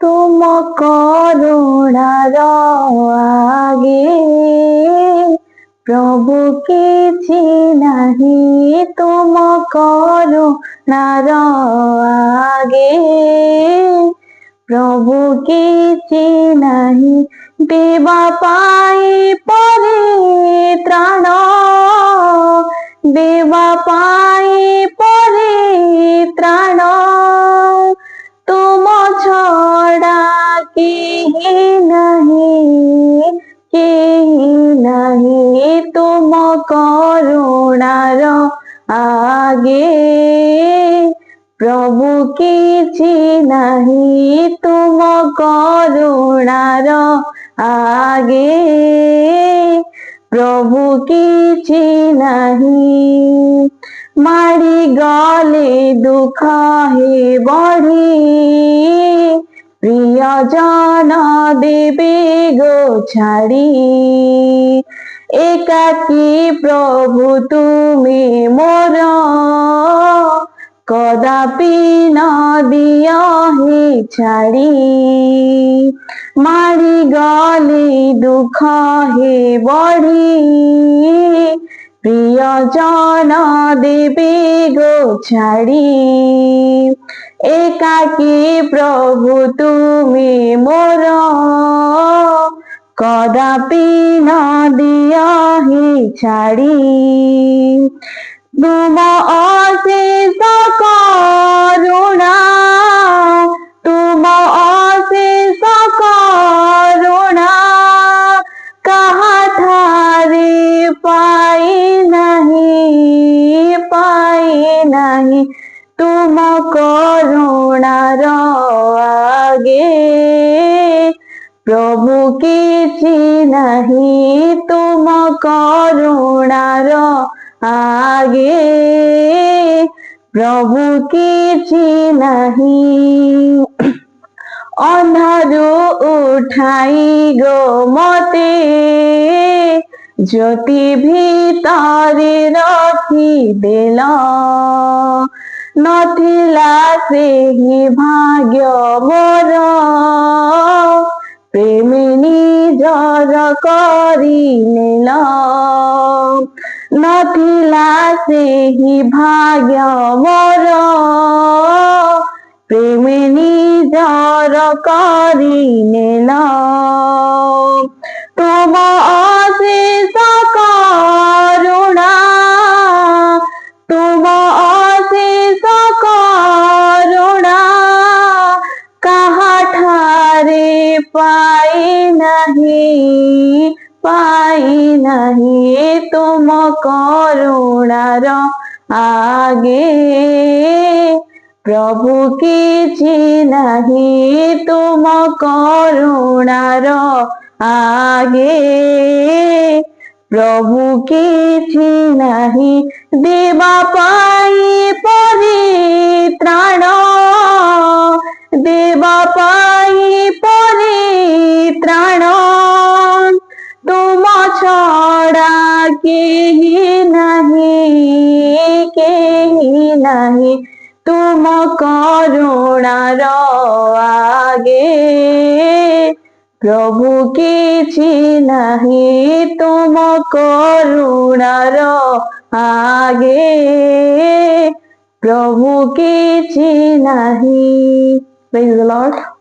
तुम करुणार आगे प्रभु किछि नहीं तुम करुणार आगे प्रभु किछि नहीं देवा पाई परित्राण देवा पाई परित्राण तुम छड़ा केही नहीं तुम करुणार आगे प्रभु किछि नहीं तुम करुणार आगे प्रभु किछि नहीं मारी गले दुख हे बढ़ी प्रियजन देवे गो छाड़ी एकाकी प्रभु तुमे मोर कदापि न दिया हे छाड़ी मारी गले दुख हे बढ़ी प्रियजन देवे गो छाड़ी एकाकी प्रभु तुमे मोर कदापि न दिया हे छाड़ी तुम अशेष करुणा तुम अशेष करुणा कहा ठारे पाई नहीं तुम करुणार आगे प्रभु किछि नहीं तुम करुणार आगे प्रभु किछि नहीं अंधारू उठाई गो मते ज्योति भीतरे रखी देल नथिला सेही भाग्य मोर प्रेमी निजर करी नेल नथिला सेही भाग्य मोर प्रेमी निजर करी नेल तुम अशेष करुणा तुम अशेष करुणा कहा ठारे पाई नहीं तुम करुणार आगे प्रभु किछि नहीं तुम करुणार आगे प्रभु किछि नहीं देवा पाई परित्राण देवा पाई परित्राण तुम छड़ा केही नहीं तुम करुणार आगे प्रभु किछि नहीं तुम करुणार आगे प्रभु किछि नहीं। Praise the Lord.